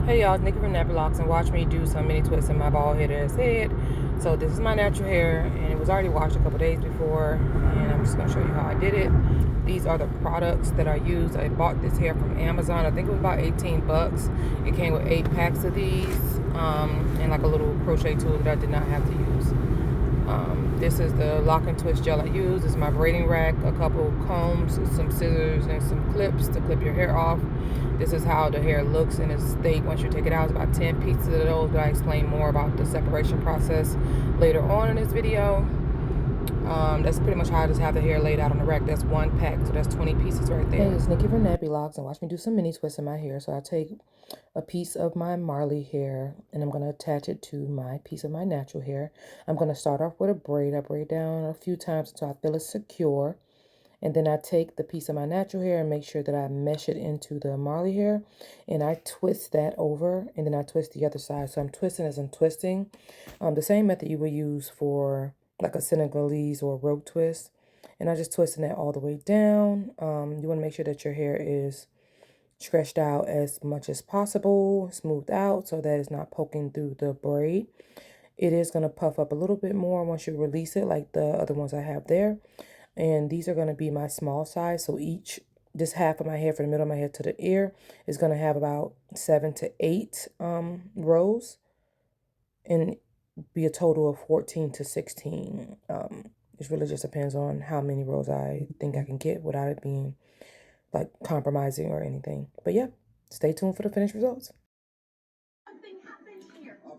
Hey y'all, it's Nikki from Nappy Locks, and watch me do some mini twists in my bald headed head. So this is my natural hair, and it was already washed a couple days before, and I'm just going to show you how I did it. These are the products that I used. I bought this hair from Amazon. I think it was about 18 bucks. It came with 8 packs of these, and like a little crochet tool that I did not have to use. This is the lock and twist gel I use. This is my braiding rack, a couple combs, some scissors, and some clips to clip your hair off. This is how the hair looks in its state once you take it out. It's about 10 pieces of those, but I explain more about the separation process later on in this video. That's pretty much how I just have the hair laid out on the rack. That's one pack, so that's 20 pieces right there. Hey, it's Nikki from Nappy Locks, and watch me do some mini twists in my hair. So I take a piece of my Marley hair, and I'm going to attach it to my piece of my natural hair. I'm going to start off with a braid. I braid down a few times until I feel it's secure. And then I take the piece of my natural hair and make sure that I mesh it into the Marley hair. And I twist that over, and then I twist the other side. So I'm twisting as I'm twisting. The same method you would use for like a Senegalese or rope twist. And I'm just twisting that all the way down. You want to make sure that your hair is stretched out as much as possible, smoothed out so that it's not poking through the braid. It is going to puff up a little bit more once you release it, like the other ones I have there. And these are going to be my small size. So this half of my hair from the middle of my head to the ear is going to have about 7 to 8 rows, and be a total of 14 to 16. It really just depends on how many rows I think I can get without it being like compromising or anything. But yeah, stay tuned for the finished results.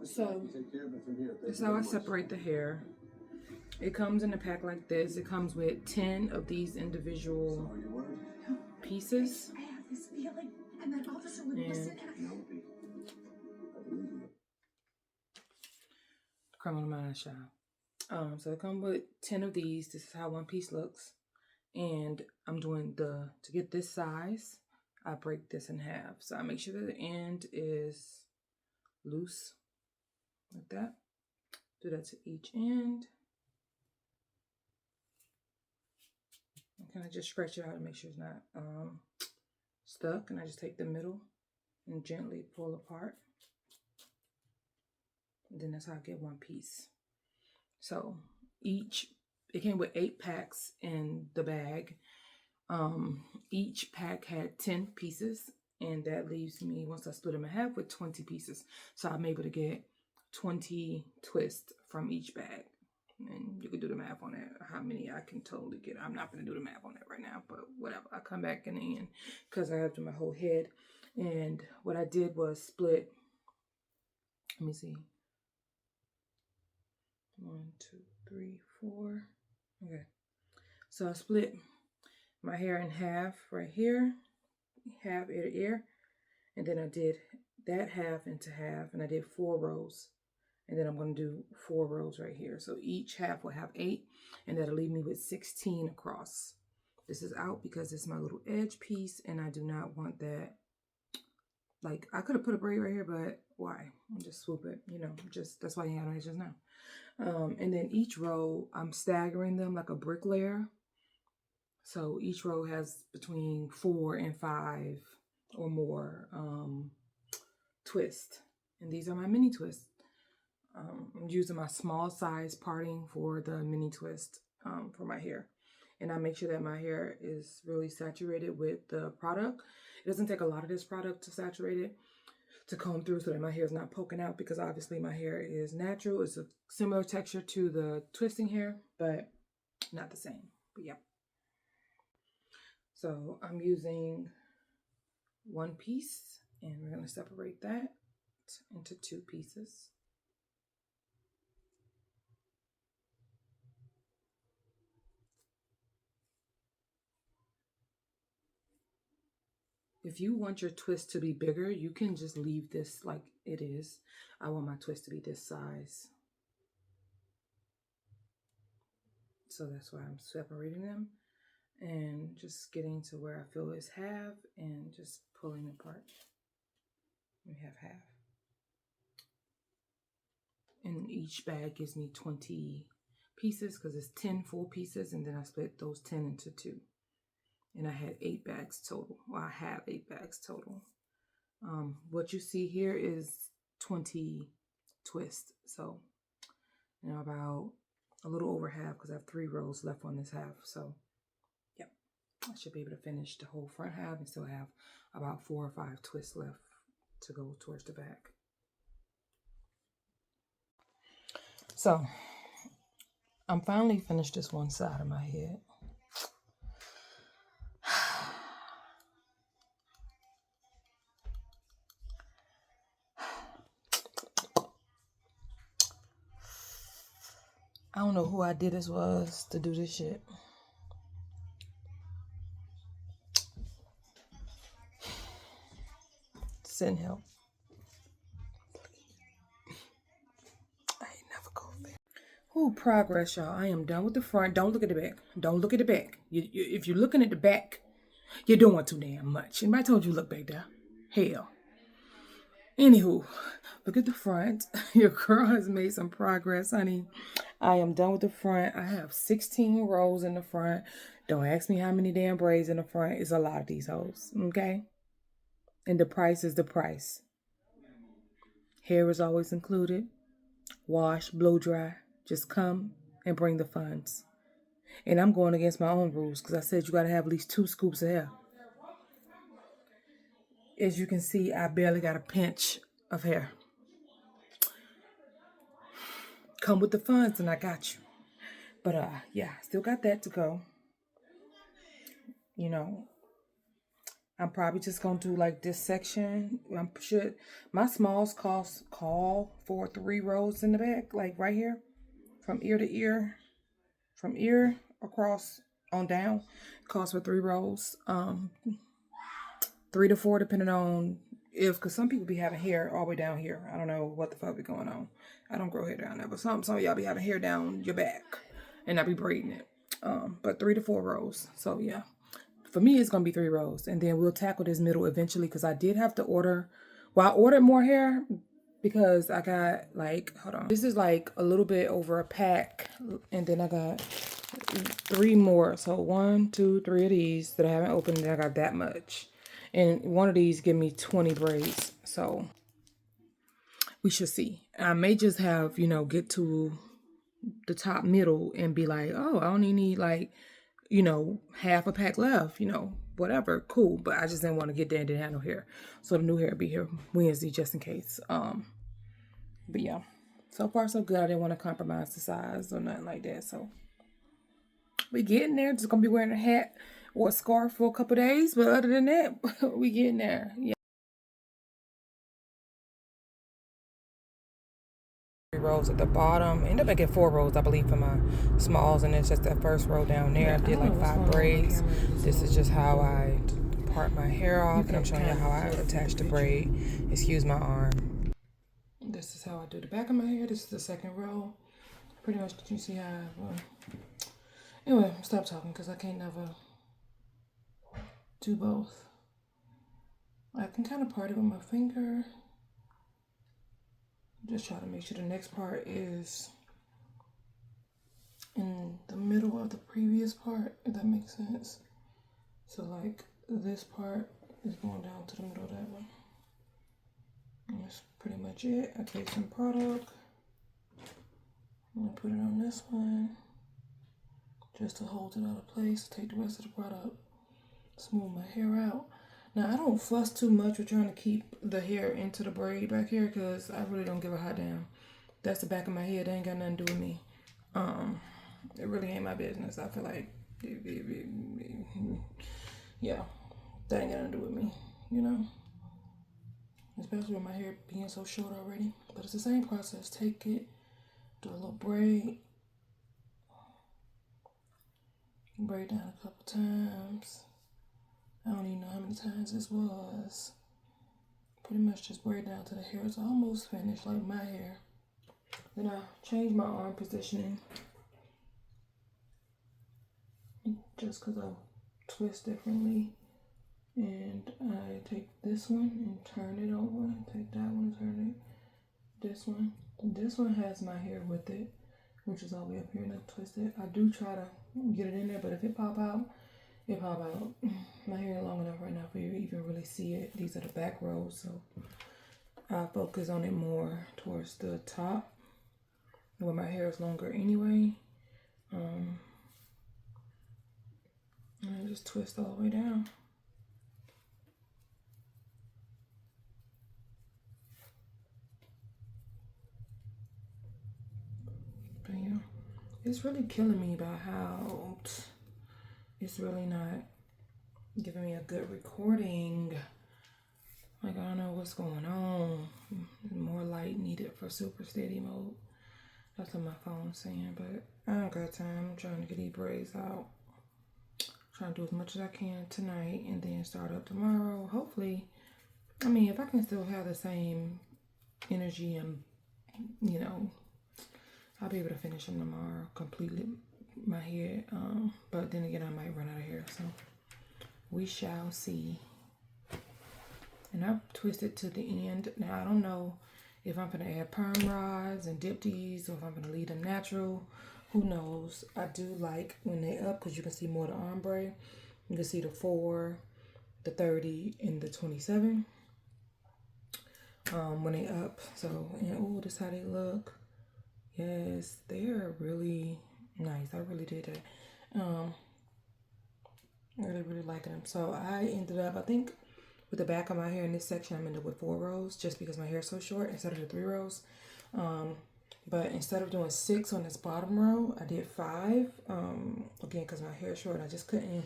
So this is how I separate the hair. It comes in a pack like this. It comes with 10 of these individual pieces. I have this feeling, and that officer would listen. Criminal Minds, child. So it comes with 10 of these. This is how one piece looks. And I'm doing to get this size, I break this in half. So I make sure that the end is loose, like that. Do that to each end. And kind of just stretch it out and make sure it's not stuck. And I just take the middle and gently pull apart. And then that's how I get one piece. So it came with 8 packs in the bag. Each pack had 10 pieces, and that leaves me, once I split them in half, with 20 pieces. So I'm able to get 20 twists from each bag. And you can do the math on that, how many I can totally get. I'm not going to do the math on that right now, but whatever. I'll come back in the end because I have to do my whole head. And what I did was split, let me see. 1, 2, 3, 4. Okay. So I split my hair in half right here, half ear to ear. And then I did that half into half, and I did 4 rows. And then I'm going to do 4 rows right here. So each half will have 8, and that'll leave me with 16 across. This is out because it's my little edge piece, and I do not want that. Like, I could have put a braid right here, but why? I'll just swoop it, that's why you have edges now. And then each row, I'm staggering them like a bricklayer. So each row has between 4 and 5 or more twists. And these are my mini twists. I'm using my small size parting for the mini twist for my hair. And I make sure that my hair is really saturated with the product. It doesn't take a lot of this product to saturate it, to comb through so that my hair is not poking out, because obviously my hair is natural. It's a similar texture to the twisting hair, but not the same. But yeah. So I'm using one piece, and we're going to separate that into 2 pieces. If you want your twist to be bigger, you can just leave this like it is. I want my twist to be this size. So that's why I'm separating them and just getting to where I feel is half and just pulling apart. We have half. And each bag gives me 20 pieces because it's 10 full pieces, and then I split those 10 into 2. And I had 8 bags total. Well, I have 8 bags total. What you see here is 20 twists. So, about a little over half because I have 3 rows left on this half. So, yep, I should be able to finish the whole front half and still have about 4 or 5 twists left to go towards the back. So, I'm finally finished this one side of my head. I don't know who I did this was to do this shit. Send help. I ain't never go there. Ooh, progress, y'all. I am done with the front. Don't look at the back. Don't look at the back. If you're looking at the back, you're doing too damn much. Anybody told you look back there? Hell. Anywho, look at the front. Your girl has made some progress, honey. I am done with the front. I have 16 rows in the front. Don't ask me how many damn braids in the front. It's a lot of these hoes, okay? And the price is the price. Hair is always included. Wash, blow dry. Just come and bring the funds. And I'm going against my own rules because I said you got to have at least 2 scoops of hair. As you can see, I barely got a pinch of hair. Come with the funds and I got you. But yeah, still got that to go. I'm probably just gonna do like this section. I'm sure my smalls call for 3 rows in the back, like right here, from ear to ear, from ear across on down, calls for 3 rows. 3 to 4 depending on because some people be having hair all the way down here. I don't know what the fuck be going on. I don't grow hair down there, but some of y'all be having hair down your back, and I be braiding it. But 3 to 4 rows. So yeah, for me it's gonna be 3 rows, and then we'll tackle this middle eventually because I did have to order. Well, I ordered more hair because I got like, hold on, this is like a little bit over a pack, and then I got 3 more. So 1, 2, 3 of these that I haven't opened, and I got that much. And one of these give me 20 braids. So we should see. I may just have, get to the top middle and be like, oh, I only need like, half a pack left, whatever. Cool. But I just didn't want to get there and didn't have no hair. So the new hair will be here Wednesday just in case. But yeah, so far so good. I didn't want to compromise the size or nothing like that. So we getting there. Just going to be wearing a hat or a scarf for a couple days, but other than that, we getting there. Yeah. 3 rows at the bottom. End up making 4 rows, I believe, for my smalls, and it's just that first row down there. I did like 5 braids. This is just how I part my hair off, and I'm showing you how I attach the braid. Excuse my arm. This is how I do the back of my hair. This is the second row. Pretty much, you see how. Anyway, stop talking because I can't never do both. I can kind of part it with my finger. Just try to make sure the next part is in the middle of the previous part, if that makes sense. So like this part is going down to the middle of that one. And that's pretty much it. I take some product. I'm gonna put it on this one just to hold it out of place. Take the rest of the product, smooth my hair out. Now, I don't fuss too much with trying to keep the hair into the braid back here because I really don't give a hot damn. That's the back of my head. They ain't got nothing to do with me. It really ain't my business. I feel like, yeah, that ain't got nothing to do with me, Especially with my hair being so short already. But it's the same process. Take it, do a little braid. Braid down a couple times. I don't even know how many times this was. Pretty much just braid down to the hair. It's almost finished, like my hair. Then I change my arm positioning. Just because I twist differently. And I take this one and turn it over. Take that one and turn it. This one. This one has my hair with it, which is all the way up here, and I twist it. I do try to get it in there, but if it pop out, If how about my hair long enough right now for you to even really see it. These are the back rows, so I'll focus on it more towards the top where my hair is longer anyway. And I just twist all the way down. But yeah, it's really killing me about how it's really not giving me a good recording. Like, I don't know what's going on. More light needed for super steady mode. That's what my phone's saying, but I don't got time. I'm trying to get these braids out. Trying to do as much as I can tonight and then start up tomorrow. Hopefully, I mean, if I can still have the same energy and, you know, I'll be able to finish them tomorrow, completely my hair. But then again, I might run out of hair, so we shall see. And I've twisted to the end. Now, I don't know if I'm going to add perm rods and dip these or if I'm going to leave them natural. Who knows? I do like when they up because you can see more of the ombre. You can see the 4, the 30, and the 27 when they up. So, and oh, this is how they look. Yes, they are really nice. I really did that. I really like them. So I ended up, I think, with the back of my hair in this section, I'm ended up with 4 rows just because my hair is so short instead of the 3 rows. But instead of doing 6 on this bottom row, I did 5. Again, because my hair is short, I just couldn't.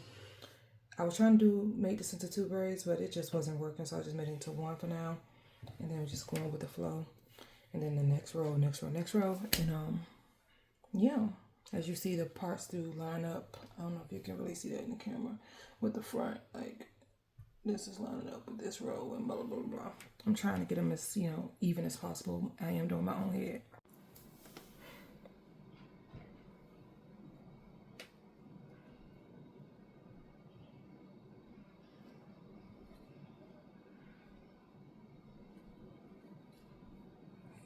I was trying to make this into 2 braids, but it just wasn't working, so I just made it into 1 for now. And then I'm just going with the flow. And then the next row, next row, next row. And yeah, as you see, the parts do line up. I don't know if you can really see that in the camera with the front. Like, this is lining up with this row and blah, blah, blah, blah. I'm trying to get them as, you know, even as possible. I am doing my own head.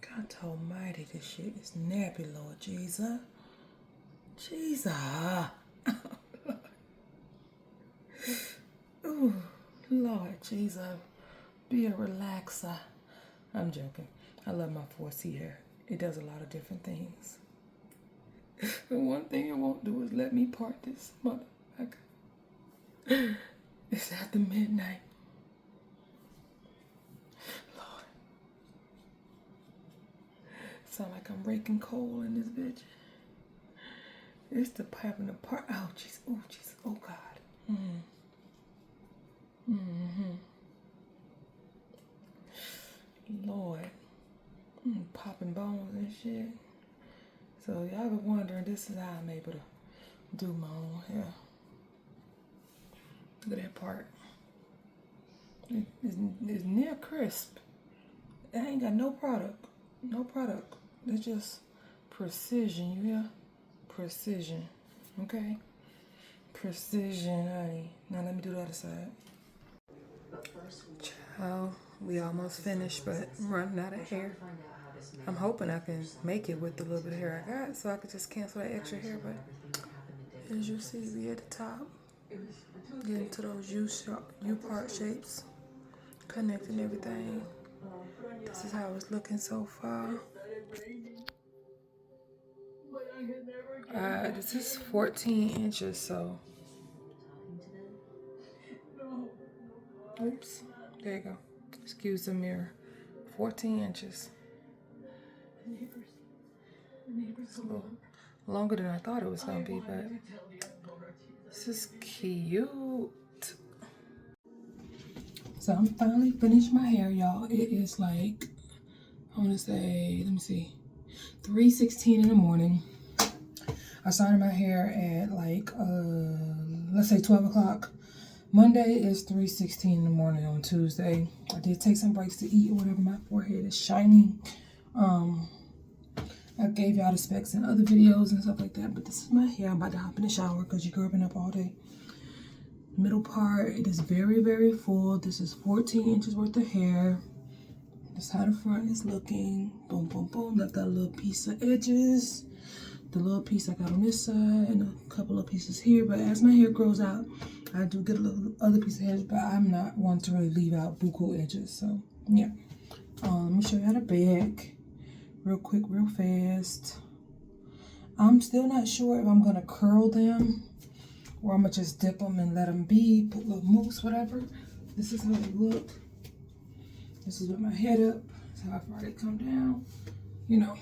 God almighty, this shit is nappy, Lord Jesus. Jesus. Ooh, Lord Jesus. Be a relaxer. I'm joking. I love my 4C hair. It does a lot of different things. The one thing it won't do is let me part this motherfucker. It's after midnight. Lord. Sound like I'm raking coal in this bitch. It's the piping the part. Oh, jeez. Oh, jeez. Oh, God. Lord. Popping bones and shit. So, y'all been wondering, this is how I'm able to do my own hair. Look at that part. It's near crisp. I ain't got no product. No product. It's just precision, you hear? Precision. Okay? Precision, honey. Now let me do the other side. Ciao. We almost finished, but I'm running out of hair. I'm hoping I can make it with the little bit of hair I got so I could just cancel that extra hair, but as you see, we at the top. Getting to those U-part shapes. Connecting everything. This is how it's looking so far. This is 14 inches, so. Oops. There you go. Excuse the mirror. 14 inches. It's a little longer than I thought it was going to be, but this is cute. So I'm finally finished my hair, y'all. It is like, I want to say, let me see, 3:16 in the morning. I started my hair at like, let's say 12 o'clock. Monday is 3:16 in the morning on Tuesday. I did take some breaks to eat or whatever. My forehead is shining. I gave y'all the specs in other videos and stuff like that, but this is my hair. I'm about to hop in the shower because you're grubbing up all day. Middle part, it is very, very full. This is 14 inches worth of hair. This is how the front is looking. Boom, boom, boom. Left out a little piece of edges. The little piece I got on this side and a couple of pieces here. But as my hair grows out, I do get a little other piece of edge, but I'm not one to really leave out buccal edges. So yeah. Let me show you how to back real quick, real fast. I'm still not sure if I'm gonna curl them or I'm gonna just dip them and let them be, put little mousse, whatever. This is how they look. This is with my head up. That's how far they come down, you know.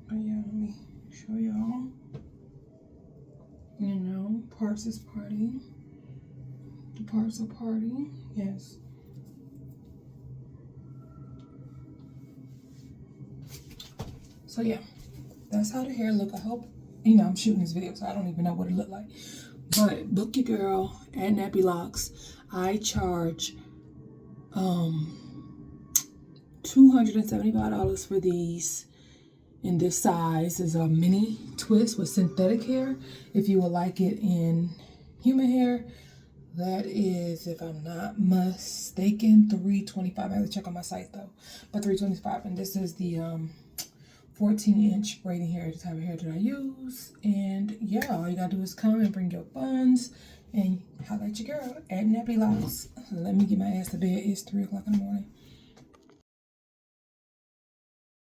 But yeah, let me show y'all. You know, parts is party. The parts are party, yes. So yeah, that's how the hair look. I hope, you know, I'm shooting this video, so I don't even know what it looked like. But book your girl at Nappy Locks. I charge $275 for these. In this size is a mini twist with synthetic hair. If you would like it in human hair, that is, if I'm not mistaken, $325. I have to check on my site though, but $325. And this is the 14-inch braiding hair, the type of hair that I use. And yeah, all you gotta do is come and bring your buns and holla at your girl at Nappy Locks. Let me get my ass to bed. It's 3 o'clock in the morning.